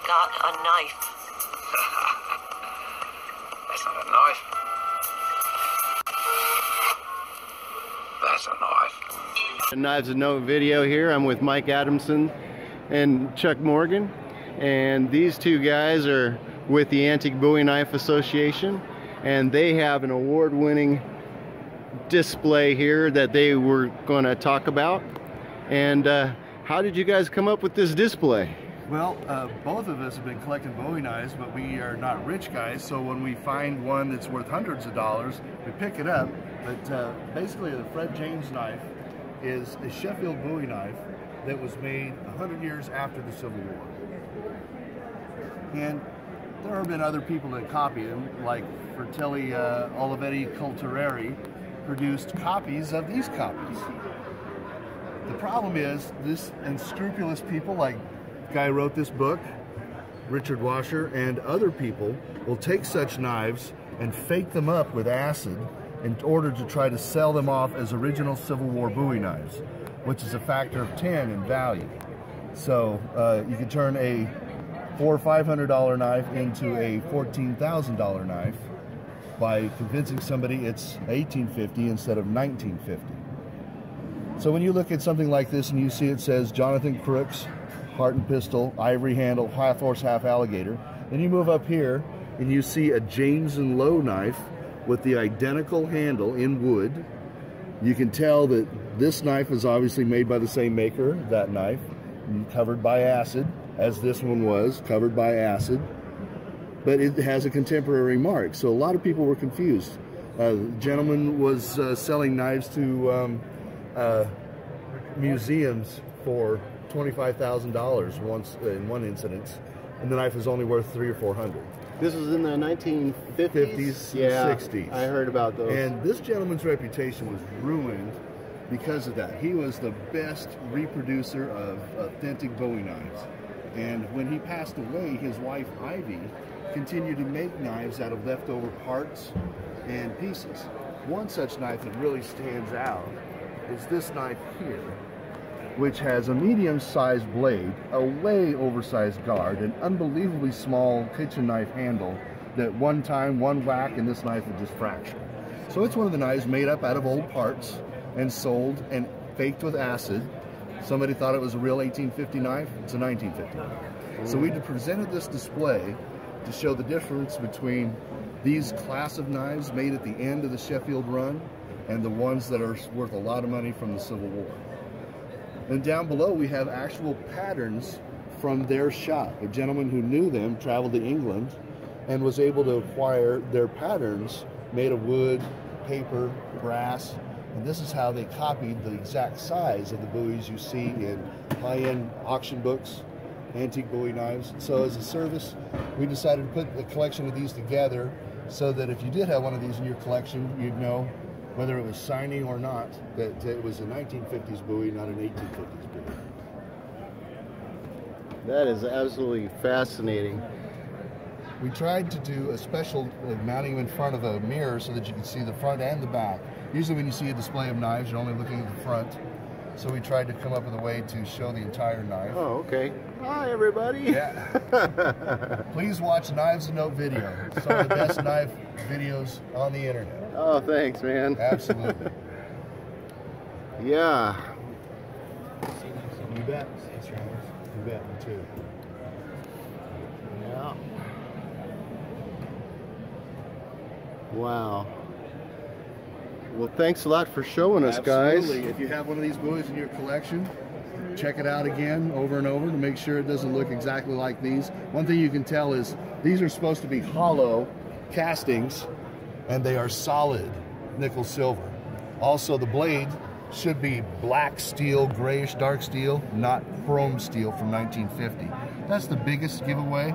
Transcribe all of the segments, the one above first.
got a knife. That's not a knife. That's a knife. Knives and Note video here. I'm with Mike Adamson and Chuck Morgan, and these two guys are with the Antique Bowie Knife Association, and they have an award-winning display here that they were going to talk about. And how did you guys come up with this display? Well, both of us have been collecting Bowie knives, but we are not rich guys, so when we find one that's worth hundreds of dollars, we pick it up. But basically the Fred James knife is a Sheffield Bowie knife that was made 100 years after the Civil War. And there have been other people that copied him, like Fratelli Olivetti Cultureri produced copies of these copies. The problem is, this unscrupulous people, like the guy who wrote this book, Richard Washer, and other people will take such knives and fake them up with acid in order to try to sell them off as original Civil War Bowie knives, which is a factor of 10 in value. So you can turn a $400 or $500 knife into a $14,000 knife by convincing somebody it's 1850 instead of 1950. So when you look at something like this and you see it says Jonathan Crooks, Heart and Pistol, Ivory Handle, Half Horse, Half Alligator, then you move up here and you see a James and Lowe knife with the identical handle in wood. You can tell that this knife is obviously made by the same maker, that knife, covered by acid, as this one was, covered by acid. But it has a contemporary mark, so a lot of people were confused. The gentleman was selling knives to museums for $25,000 once in one incident, and the knife was only worth $300 or $400. This was in the 1950s? 50s yeah, and 60s. I heard about those. And this gentleman's reputation was ruined because of that. He was the best reproducer of authentic Bowie knives. And when he passed away, his wife Ivy continued to make knives out of leftover parts and pieces. One such knife that really stands out is this knife here, which has a medium-sized blade, a way oversized guard, an unbelievably small kitchen knife handle that one time, one whack, and this knife would just fracture. So it's one of the knives made up out of old parts and sold and faked with acid. Somebody thought it was a real 1850 knife. It's a 1950 knife. So we presented this display to show the difference between these class of knives made at the end of the Sheffield run and the ones that are worth a lot of money from the Civil War. And down below we have actual patterns from their shop. A gentleman who knew them traveled to England and was able to acquire their patterns made of wood, paper, brass, and this is how they copied the exact size of the Bowies you see in high-end auction books, antique Bowie knives. So as a service, we decided to put a collection of these together so that if you did have one of these in your collection, you'd know whether it was signing or not, that it was a 1950s Bowie, not an 1850s Bowie. That is absolutely fascinating. We tried to do a special mounting them in front of a mirror so that you could see the front and the back. Usually when you see a display of knives, you're only looking at the front. So we tried to come up with a way to show the entire knife. Oh, okay. Hi, everybody. Yeah. Please watch Knives and Note video. Some of the best knife videos on the internet. Oh, thanks, man. Absolutely. Yeah. You bet. You bet, me too. Yeah. Wow. Well, thanks a lot for showing us, guys. Absolutely. If you have one of these Bowies in your collection, check it out again over and over to make sure it doesn't look exactly like these. One thing you can tell is these are supposed to be hollow castings, and they are solid nickel silver. Also, the blade should be black steel, grayish dark steel, not chrome steel from 1950. That's the biggest giveaway.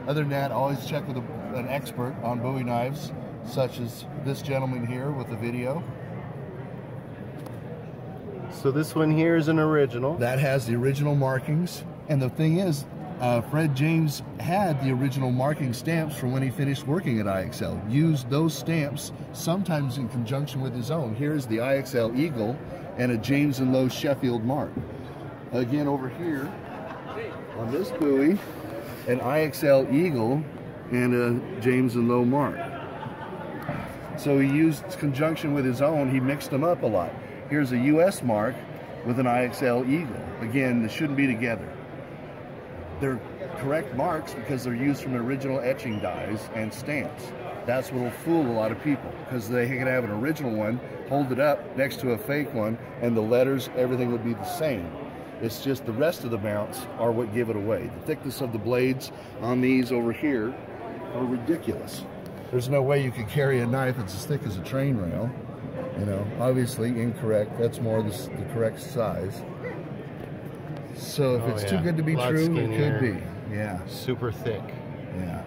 Other than that, always check with an expert on Bowie knives, such as this gentleman here with the video. So this one here is an original. That has the original markings. And the thing is, Fred James had the original marking stamps from when he finished working at IXL. Used those stamps sometimes in conjunction with his own. Here's the IXL Eagle and a James and Lowe Sheffield mark. Again, over here on this Bowie, an IXL Eagle and a James and Lowe mark. So he used conjunction with his own, he mixed them up a lot. Here's a US mark with an IXL Eagle. Again, they shouldn't be together. They're correct marks because they're used from the original etching dies and stamps. That's what will fool a lot of people, because they can have an original one, hold it up next to a fake one, and the letters, everything would be the same. It's just the rest of the mounts are what give it away. The thickness of the blades on these over here are ridiculous. There's no way you could carry a knife that's as thick as a train rail. You know, obviously incorrect. That's more the correct size. So if it's too good to be true, it could be. Yeah. Super thick. Yeah.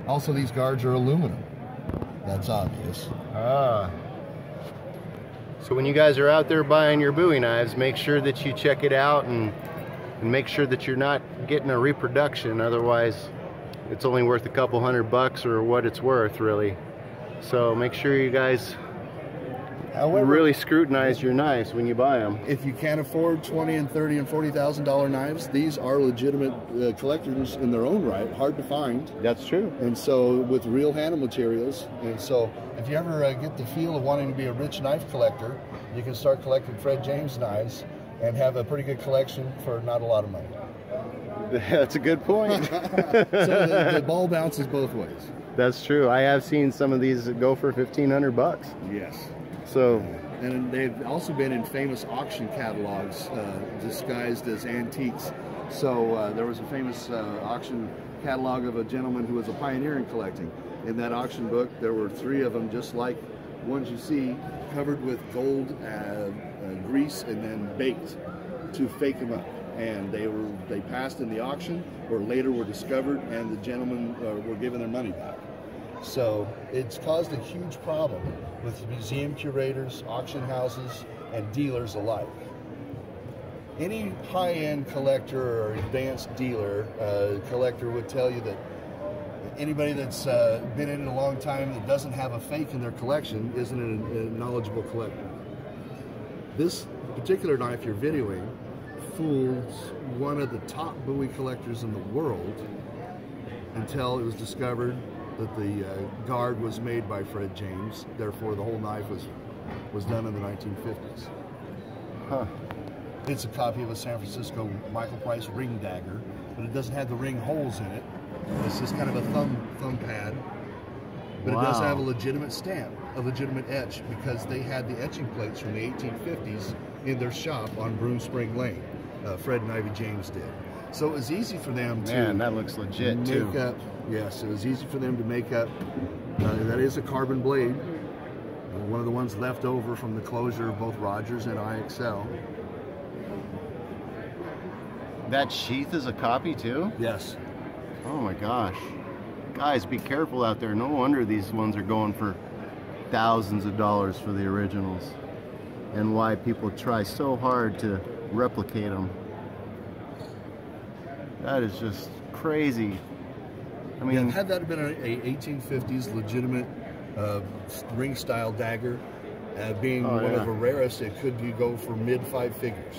Also, these guards are aluminum. That's obvious. Ah. So when you guys are out there buying your Bowie knives, make sure that you check it out and make sure that you're not getting a reproduction. Otherwise, it's only worth a couple $100 or what it's worth, really. So make sure you guys really scrutinize your knives when you buy them. If you can't afford $20,000 and $30,000 and $40,000 knives, these are legitimate collectors in their own right. Hard to find. That's true. And so with real handle materials. And so if you ever get the feel of wanting to be a rich knife collector, you can start collecting Fred James knives and have a pretty good collection for not a lot of money. That's a good point. So the ball bounces both ways. That's true. I have seen some of these go for $1,500. Yes. So, and they've also been in famous auction catalogs disguised as antiques. So there was a famous auction catalog of a gentleman who was a pioneer in collecting. In that auction book, there were 3 of them, just like ones you see, covered with gold grease and then baked to fake them up. And they passed in the auction, or later were discovered, and the gentlemen were given their money back. So it's caused a huge problem with museum curators, auction houses, and dealers alike. Any high-end collector or advanced dealer collector would tell you that anybody that's been in it a long time that doesn't have a fake in their collection isn't a knowledgeable collector. This particular knife you're videoing fools one of the top Bowie collectors in the world until it was discovered that the guard was made by Fred James. Therefore, the whole knife was done in the 1950s. Huh. It's a copy of a San Francisco Michael Price ring dagger, but it doesn't have the ring holes in it. It's just kind of a thumb pad. But it does have a legitimate stamp, a legitimate etch, because they had the etching plates from the 1850s in their shop on Broom Spring Lane. Fred and Ivy James did. So it was easy for them to that looks legit make too. up. Yes, it was easy for them to make up. That is a carbon blade, one of the ones left over from the closure of both Rogers and IXL. That sheath is a copy too? Yes. Oh my gosh. Guys, be careful out there. No wonder these ones are going for thousands of dollars for the originals. And why people try so hard to replicate them. That is just crazy. I mean, had that been a 1850s legitimate ring style dagger, being one of the rarest, it could go for mid 5 figures.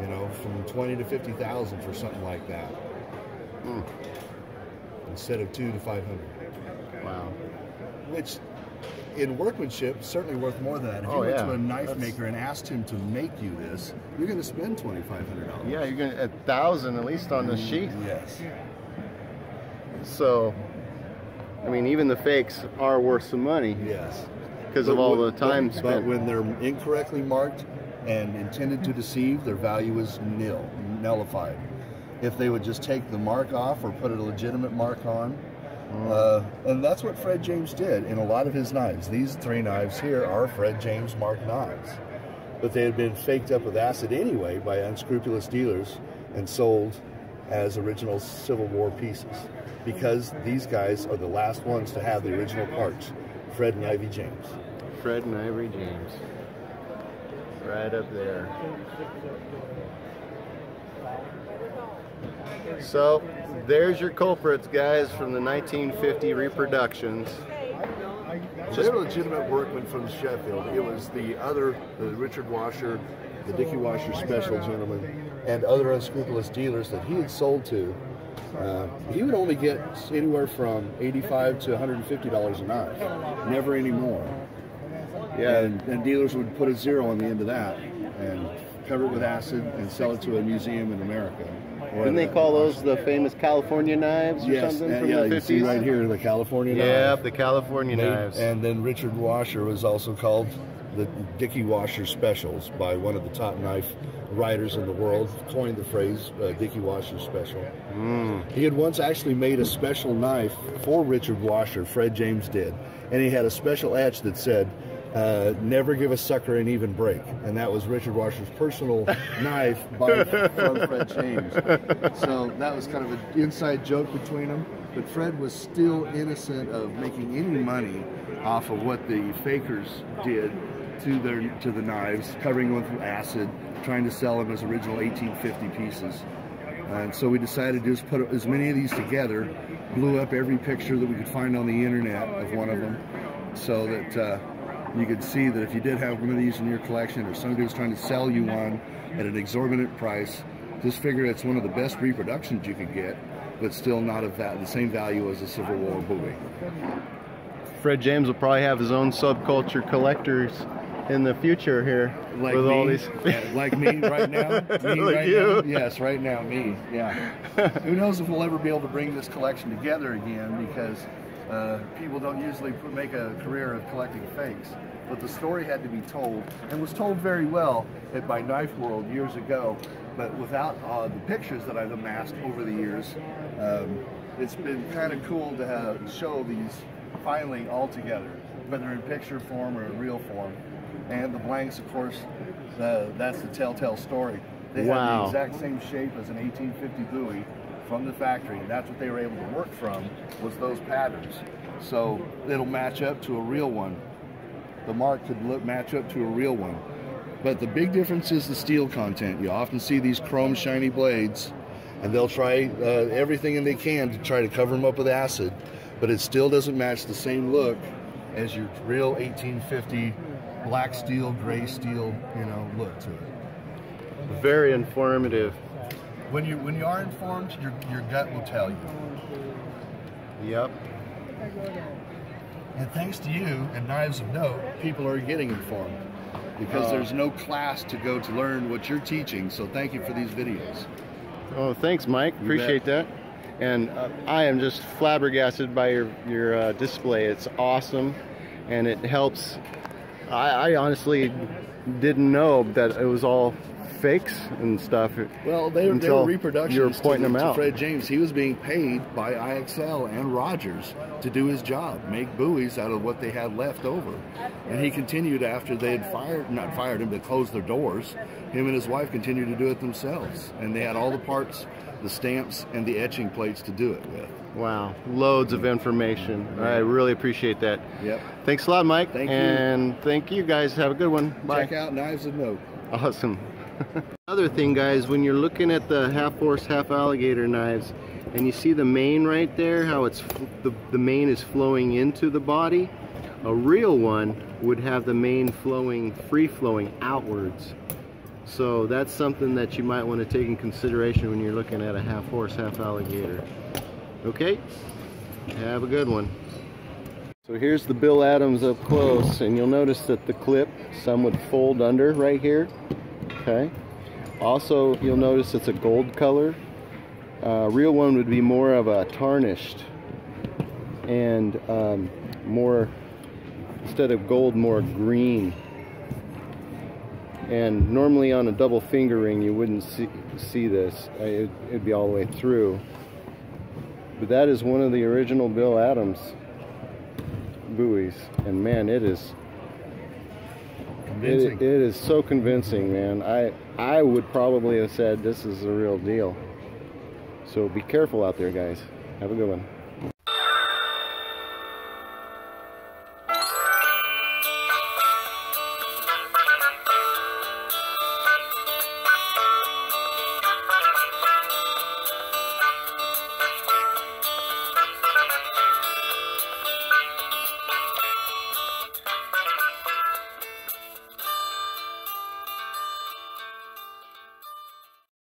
You know, from 20 to 50,000 for something like that. Instead of 2 to 500. Wow. Which, in workmanship, certainly worth more than that. If you went to a knife maker and asked him to make you this, you're going to spend $2,500. Yeah, you're going to $1,000 at least on the sheath. Yes. So, I mean, even the fakes are worth some money. Yes. Because of all the time spent. But when they're incorrectly marked and intended to deceive, their value is nullified. If they would just take the mark off or put a legitimate mark on. And that's what Fred James did in a lot of his knives. These 3 knives here are Fred James marked knives. But they had been faked up with acid anyway by unscrupulous dealers and sold as original Civil War pieces. Because these guys are the last ones to have the original parts. Fred and Ivy James. Fred and Ivy James. Right up there. So, there's your culprits, guys, from the 1950 reproductions. They're legitimate workmen from Sheffield. It was the Richard Washer, the Dickie Washer special gentleman, and other unscrupulous dealers that he had sold to he would only get anywhere from $85 to $150 a knife, never any more. Yeah. And dealers would put a zero on the end of that and cover it with acid and sell it to a museum in America. Didn't they call those the famous California knives or something from the 50s? You see right here, the California knife. Yep, the California knives. And then Richard Washer was also called the Dickie Washer Specials by one of the top knife writers in the world, coined the phrase Dickie Washer Special. He had once actually made a special knife for Richard Washer, Fred James did, and he had a special etch that said, never give a sucker an even break. And that was Richard Washer's personal knife from Fred James. So that was kind of an inside joke between them. But Fred was still innocent of making any money off of what the fakers did to the knives, covering them with acid, trying to sell them as original 1850 pieces. And so we decided to just put as many of these together, blew up every picture that we could find on the internet of one of them, so that you could see that if you did have one of these in your collection, or somebody was trying to sell you one at an exorbitant price, just figure it's one of the best reproductions you could get, but still not of the same value as a Civil War Bowie. Fred James will probably have his own subculture collectors in the future here, like with me, all these. like me right now. Me like right you. now. Yes, right now, me. Yeah. Who knows if we'll ever be able to bring this collection together again, because people don't usually make a career of collecting fakes. But the story had to be told, and was told very well by Knife World years ago. But without the pictures that I've amassed over the years, it's been kind of cool to show these finally all together, whether in picture form or in real form. And the blanks, of course, that's the telltale story. They have the exact same shape as an 1850 Bowie from the factory. That's what they were able to work from, was those patterns. So it'll match up to a real one. The mark could match up to a real one. But the big difference is the steel content. You often see these chrome shiny blades, and they'll try everything they can to try to cover them up with acid, but it still doesn't match the same look as your real 1850 black steel, gray steel, look to it. Very informative. When you are informed, your gut will tell you. Yep. And thanks to you and Knives of Note, people are getting informed, because there's no class to go to learn what you're teaching. So thank you for these videos. Oh, thanks, Mike. Appreciate that. And I am just flabbergasted by your display. It's awesome, and it helps. I honestly didn't know that it was all fakes and stuff. Well, they were reproductions. You were pointing them out. Fred James, he was being paid by IXL and Rogers to do his job, make Bowies out of what they had left over. And he continued after they had not fired him, but closed their doors. Him and his wife continued to do it themselves. And they had all the parts, the stamps, and the etching plates to do it with. Wow, loads of information. I really appreciate that. Yep. Thanks a lot, Mike. Thank you. And thank you guys. Have a good one. Bye. Check out Knives of Note. Awesome. Another thing, guys, when you're looking at the half horse, half alligator knives, and you see the mane right there, how it's the mane is flowing into the body, a real one would have the mane flowing, free flowing outwards. So that's something that you might want to take in consideration when you're looking at a half horse, half alligator. Okay, have a good one. So here's the Bill Adams up close, and you'll notice that the clip, some would fold under right here. Okay. Also, you'll notice it's a gold color. Real one would be more of a tarnished, and more, instead of gold, more green. And normally on a double finger ring you wouldn't see this. It'd be all the way through. But that is one of the original Bill Adams Bowies, and man, it is convincing. It is so convincing, man. I would probably have said this is the real deal. So be careful out there, guys. Have a good one.